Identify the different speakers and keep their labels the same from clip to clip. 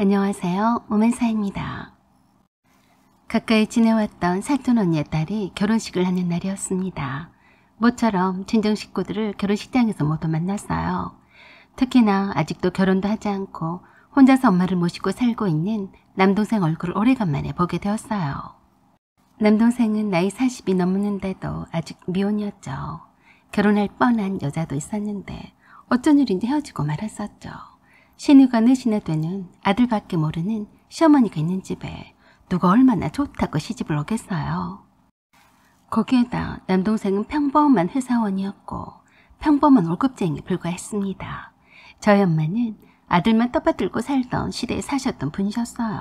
Speaker 1: 안녕하세요. 오맨사입니다. 가까이 지내왔던 사촌 언니의 딸이 결혼식을 하는 날이었습니다. 모처럼 친정 식구들을 결혼식장에서 모두 만났어요. 특히나 아직도 결혼도 하지 않고 혼자서 엄마를 모시고 살고 있는 남동생 얼굴을 오래간만에 보게 되었어요. 남동생은 나이 40이 넘었는데도 아직 미혼이었죠. 결혼할 뻔한 여자도 있었는데 어쩐 일인지 헤어지고 말았었죠. 신우가 넷이나 되는 아들밖에 모르는 시어머니가 있는 집에 누가 얼마나 좋다고 시집을 오겠어요. 거기에다 남동생은 평범한 회사원이었고 평범한 월급쟁이에 불과했습니다. 저희 엄마는 아들만 떠받들고 살던 시대에 사셨던 분이셨어요.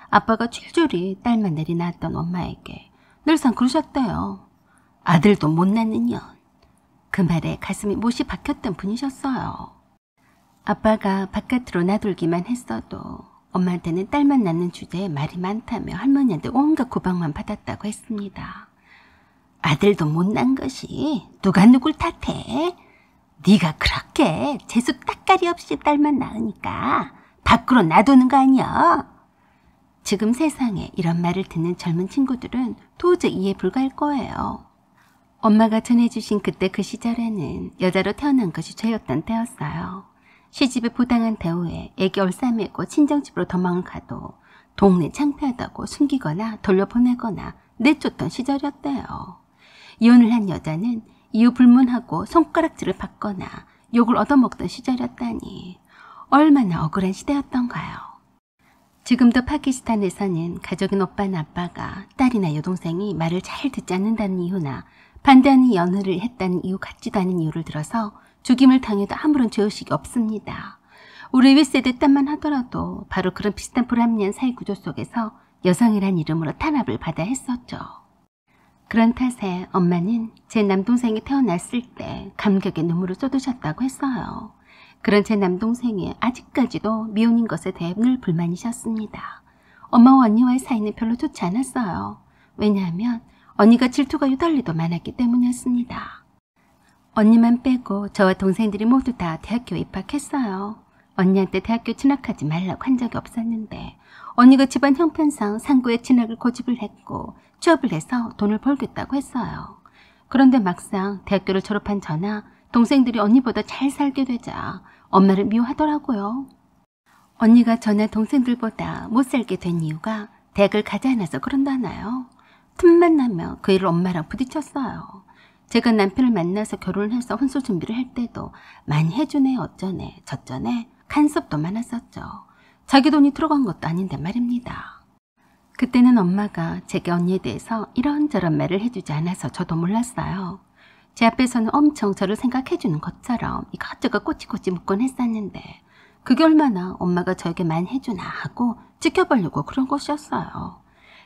Speaker 1: 아빠가 줄줄이 딸만 내리 낳았던 엄마에게 늘상 그러셨대요. 아들도 못 낳는 년. 그 말에 가슴이 못이 박혔던 분이셨어요. 아빠가 바깥으로 나돌기만 했어도 엄마한테는 딸만 낳는 주제에 말이 많다며 할머니한테 온갖 구박만 받았다고 했습니다. 아들도 못 낳은 것이 누가 누굴 탓해? 네가 그렇게 재수 따까리 없이 딸만 낳으니까 밖으로 놔두는 거 아니야? 지금 세상에 이런 말을 듣는 젊은 친구들은 도저히 이해 불가할 거예요. 엄마가 전해주신 그때 그 시절에는 여자로 태어난 것이 죄였던 때였어요. 시집의 부당한 대우에 애기 얼싸매고 친정집으로 도망을 가도 동네 창피하다고 숨기거나 돌려보내거나 내쫓던 시절이었대요. 이혼을 한 여자는 이유 불문하고 손가락질을 받거나 욕을 얻어먹던 시절이었다니 얼마나 억울한 시대였던가요. 지금도 파키스탄에서는 가족인 오빠나 아빠가 딸이나 여동생이 말을 잘 듣지 않는다는 이유나 반대하는 연애를 했다는 이유 같지도 않은 이유를 들어서 죽임을 당해도 아무런 죄의식이 없습니다. 우리 윗세대 때만 하더라도 바로 그런 비슷한 불합리한 사회구조 속에서 여성이란 이름으로 탄압을 받아야 했었죠. 그런 탓에 엄마는 제 남동생이 태어났을 때 감격의 눈물을 쏟으셨다고 했어요. 그런 제 남동생이 아직까지도 미혼인 것에 대해 늘 불만이셨습니다. 엄마와 언니와의 사이는 별로 좋지 않았어요. 왜냐하면 언니가 질투가 유달리도 많았기 때문이었습니다. 언니만 빼고 저와 동생들이 모두 다 대학교에 입학했어요. 언니한테 대학교 진학하지 말라고 한 적이 없었는데 언니가 집안 형편상 상고에 진학을 고집을 했고 취업을 해서 돈을 벌겠다고 했어요. 그런데 막상 대학교를 졸업한 저나 동생들이 언니보다 잘 살게 되자 엄마를 미워하더라고요. 언니가 저나 동생들보다 못 살게 된 이유가 대학을 가지 않아서 그런다나요? 틈만 나면 그 일을 엄마랑 부딪혔어요. 제가 남편을 만나서 결혼을 해서 혼수 준비를 할 때도 많이 해주네 어쩌네 저쩌네 간섭도 많았었죠. 자기 돈이 들어간 것도 아닌데 말입니다. 그때는 엄마가 제게 언니에 대해서 이런저런 말을 해주지 않아서 저도 몰랐어요. 제 앞에서는 엄청 저를 생각해주는 것처럼 이것저것 꼬치꼬치 묻곤 했었는데 그게 얼마나 엄마가 저에게 많이 해주나 하고 지켜보려고 그런 것이었어요.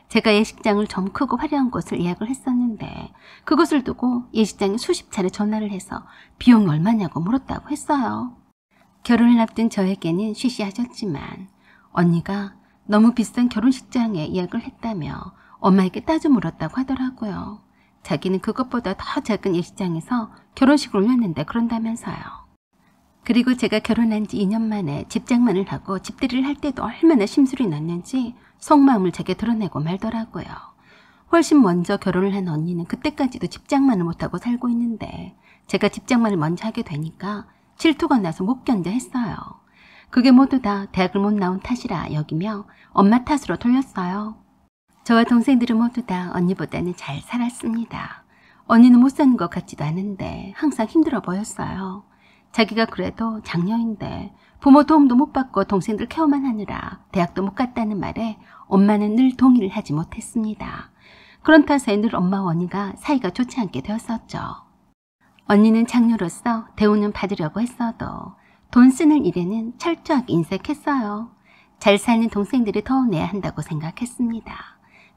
Speaker 1: 제가 예식장을 좀 크고 화려한 곳을 예약을 했었는데 그것을 두고 예식장에 수십 차례 전화를 해서 비용이 얼마냐고 물었다고 했어요. 결혼을 앞둔 저에게는 쉬쉬하셨지만 언니가 너무 비싼 결혼식장에 예약을 했다며 엄마에게 따져 물었다고 하더라고요. 자기는 그것보다 더 작은 예식장에서 결혼식을 올렸는데 그런다면서요. 그리고 제가 결혼한 지 2년 만에 집장만을 하고 집들이를 할 때도 얼마나 심술이 났는지 속마음을 제게 드러내고 말더라고요. 훨씬 먼저 결혼을 한 언니는 그때까지도 집장만을 못하고 살고 있는데 제가 집장만을 먼저 하게 되니까 질투가 나서 못 견뎌 했어요. 그게 모두 다 대학을 못 나온 탓이라 여기며 엄마 탓으로 돌렸어요. 저와 동생들은 모두 다 언니보다는 잘 살았습니다. 언니는 못 사는 것 같지도 않은데 항상 힘들어 보였어요. 자기가 그래도 장녀인데 부모 도움도 못 받고 동생들 케어만 하느라 대학도 못 갔다는 말에 엄마는 늘 동의를 하지 못했습니다. 그런 탓에 늘 엄마와 언니가 사이가 좋지 않게 되었었죠. 언니는 장녀로서 대우는 받으려고 했어도 돈 쓰는 일에는 철저하게 인색했어요. 잘 사는 동생들이 더 내야 한다고 생각했습니다.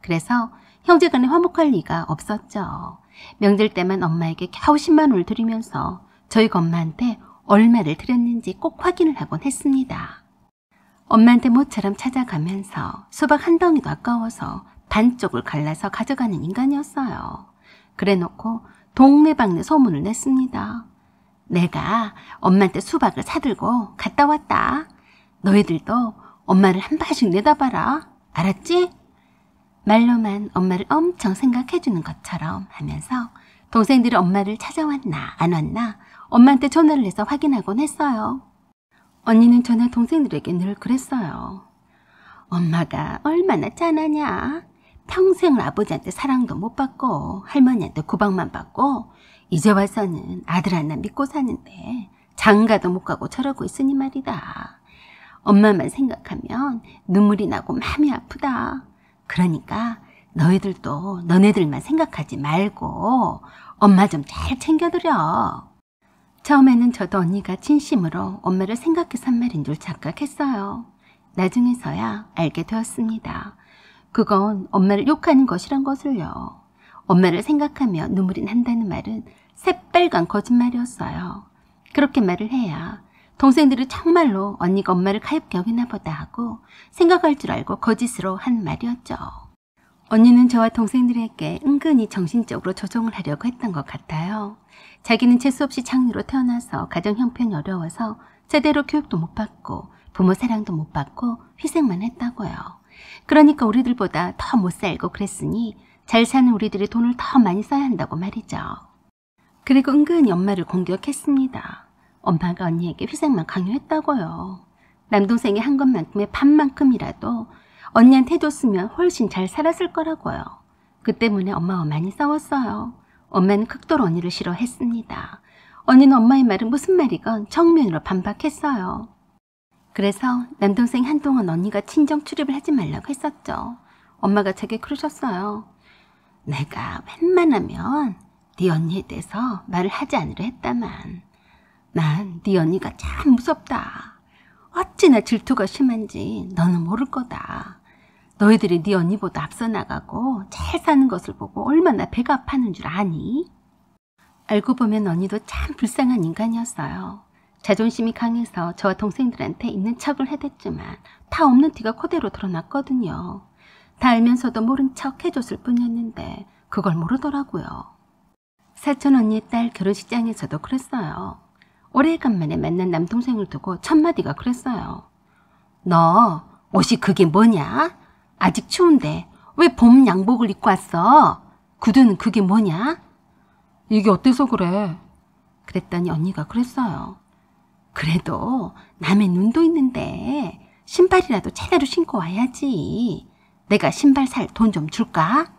Speaker 1: 그래서 형제간에 화목할 리가 없었죠. 명절 때만 엄마에게 겨우 10만 원을 드리면서 저희 엄마한테 얼마를 드렸는지 꼭 확인을 하곤 했습니다. 엄마한테 모처럼 찾아가면서 수박 한 덩이도 아까워서 반쪽을 갈라서 가져가는 인간이었어요. 그래놓고 동네방네 소문을 냈습니다. 내가 엄마한테 수박을 사들고 갔다 왔다. 너희들도 엄마를 한 번씩 내다봐라. 알았지? 말로만 엄마를 엄청 생각해주는 것처럼 하면서 동생들이 엄마를 찾아왔나 안 왔나 엄마한테 전화를 해서 확인하곤 했어요. 언니는 전화 동생들에게 늘 그랬어요. 엄마가 얼마나 짠하냐. 평생을 아버지한테 사랑도 못 받고 할머니한테 구박만 받고 이제 와서는 아들 하나 믿고 사는데 장가도 못 가고 저러고 있으니 말이다. 엄마만 생각하면 눈물이 나고 마음이 아프다. 그러니까 너희들도 너네들만 생각하지 말고 엄마 좀 잘 챙겨드려. 처음에는 저도 언니가 진심으로 엄마를 생각해서 한 말인 줄 착각했어요. 나중에서야 알게 되었습니다. 그건 엄마를 욕하는 것이란 것을요. 엄마를 생각하며 눈물이 난다는 말은 새빨간 거짓말이었어요. 그렇게 말을 해야 동생들이 정말로 언니가 엄마를 가엾게 여기나 보다 하고 생각할 줄 알고 거짓으로 한 말이었죠. 언니는 저와 동생들에게 은근히 정신적으로 조종을 하려고 했던 것 같아요. 자기는 재수없이 장녀로 태어나서 가정 형편이 어려워서 제대로 교육도 못 받고 부모 사랑도 못 받고 희생만 했다고요. 그러니까 우리들보다 더 못 살고 그랬으니 잘 사는 우리들이 돈을 더 많이 써야 한다고 말이죠. 그리고 은근히 엄마를 공격했습니다. 엄마가 언니에게 희생만 강요했다고요. 남동생이 한 것만큼의 반만큼이라도 언니한테 해줬으면 훨씬 잘 살았을 거라고요. 그 때문에 엄마와 많이 싸웠어요. 엄마는 극도로 언니를 싫어했습니다. 언니는 엄마의 말은 무슨 말이건 정면으로 반박했어요. 그래서 남동생 한동안 언니가 친정 출입을 하지 말라고 했었죠. 엄마가 제게 그러셨어요. 내가 웬만하면 네 언니에 대해서 말을 하지 않으려 했다만 난 네 언니가 참 무섭다. 어찌나 질투가 심한지 너는 모를 거다. 너희들이 네 언니보다 앞서 나가고 잘 사는 것을 보고 얼마나 배가 아파하는 줄 아니? 알고 보면 언니도 참 불쌍한 인간이었어요. 자존심이 강해서 저와 동생들한테 있는 척을 해댔지만 다 없는 티가 그대로 드러났거든요. 다 알면서도 모른 척 해줬을 뿐이었는데 그걸 모르더라고요. 사촌 언니의 딸 결혼식장에서도 그랬어요. 오래간만에 만난 남동생을 두고 첫마디가 그랬어요. 너 옷이 그게 뭐냐? 아직 추운데 왜 봄 양복을 입고 왔어? 구두는 그게 뭐냐? 이게 어때서 그래? 그랬더니 언니가 그랬어요. 그래도 남의 눈도 있는데 신발이라도 제대로 신고 와야지. 내가 신발 살 돈 좀 줄까?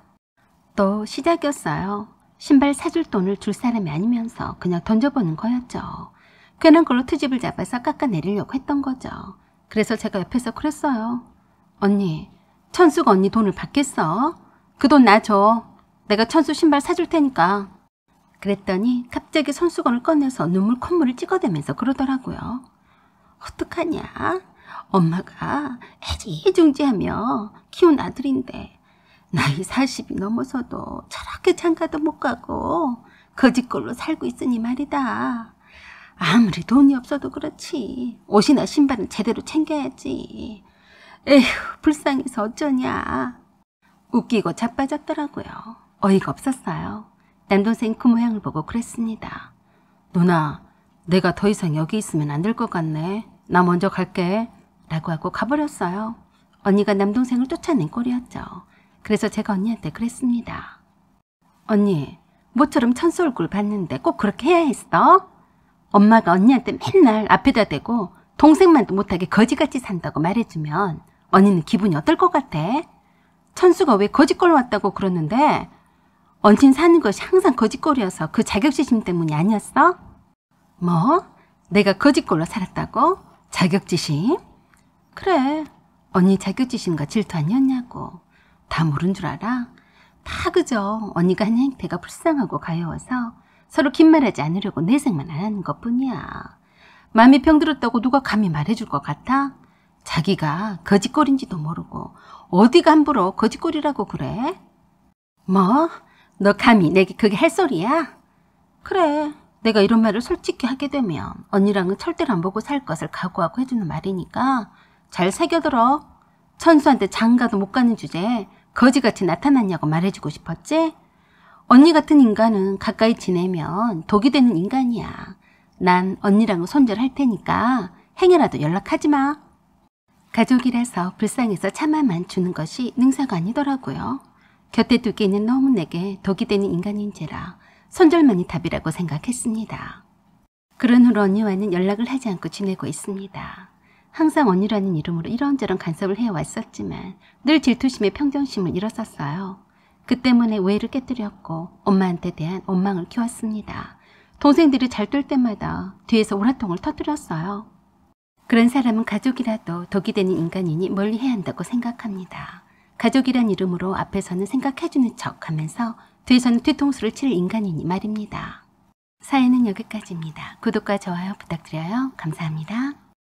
Speaker 1: 또 시작이었어요. 신발 사줄 돈을 줄 사람이 아니면서 그냥 던져보는 거였죠. 괜한 걸로 트집을 잡아서 깎아내리려고 했던 거죠. 그래서 제가 옆에서 그랬어요. 언니, 천수가 언니 돈을 받겠어? 그 돈 나 줘. 내가 천수 신발 사줄 테니까. 그랬더니 갑자기 손수건을 꺼내서 눈물 콧물을 찍어대면서 그러더라고요. 어떡하냐? 엄마가 애지중지하며 키운 아들인데 나이 40이 넘어서도 저렇게 장가도 못 가고 거지꼴로 살고 있으니 말이다. 아무리 돈이 없어도 그렇지 옷이나 신발은 제대로 챙겨야지. 에휴, 불쌍해서 어쩌냐. 웃기고 자빠졌더라고요. 어이가 없었어요. 남동생 그 모양을 보고 그랬습니다. 누나, 내가 더 이상 여기 있으면 안 될 것 같네. 나 먼저 갈게. 라고 하고 가버렸어요. 언니가 남동생을 쫓아낸 꼴이었죠. 그래서 제가 언니한테 그랬습니다. 언니, 모처럼 천수 얼굴 봤는데 꼭 그렇게 해야 했어? 엄마가 언니한테 맨날 앞에다 대고 동생만도 못하게 거지같이 산다고 말해주면 언니는 기분이 어떨 것 같아? 천수가 왜 거지꼴로 왔다고 그러는데 언닌 사는 것이 항상 거지꼴이어서 그 자격지심 때문이 아니었어? 뭐? 내가 거지꼴로 살았다고? 자격지심? 그래, 언니 자격지심과 질투 아니었냐고. 다 모른 줄 알아? 다 그저 언니가 한 행태가 불쌍하고 가여워서 서로 긴 말하지 않으려고 내색만 안 하는 것뿐이야. 마음이 병들었다고 누가 감히 말해줄 것 같아? 자기가 거지꼴인지도 모르고 어디가 함부로 거지꼴이라고 그래? 뭐? 너 감히 내게 그게 할 소리야? 그래, 내가 이런 말을 솔직히 하게 되면 언니랑은 절대로 안 보고 살 것을 각오하고 해주는 말이니까 잘 새겨들어. 천수한테 장가도 못 가는 주제에 거지같이 나타났냐고 말해주고 싶었지? 언니 같은 인간은 가까이 지내면 독이 되는 인간이야. 난 언니랑은 손절할 테니까 행여라도 연락하지 마. 가족이라서 불쌍해서 차마만 주는 것이 능사가 아니더라고요. 곁에 두기는 너무 내게 독이 되는 인간인지라 손절만이 답이라고 생각했습니다. 그런 후로 언니와는 연락을 하지 않고 지내고 있습니다. 항상 언니라는 이름으로 이런저런 간섭을 해왔었지만 늘 질투심에 평정심을 잃었었어요. 그 때문에 우애를 깨뜨렸고 엄마한테 대한 원망을 키웠습니다. 동생들이 잘 될 때마다 뒤에서 오라통을 터뜨렸어요. 그런 사람은 가족이라도 독이 되는 인간이니 멀리해야 한다고 생각합니다. 가족이란 이름으로 앞에서는 생각해주는 척하면서 뒤에서는 뒤통수를 칠 인간이니 말입니다. 사연은 여기까지입니다. 구독과 좋아요 부탁드려요. 감사합니다.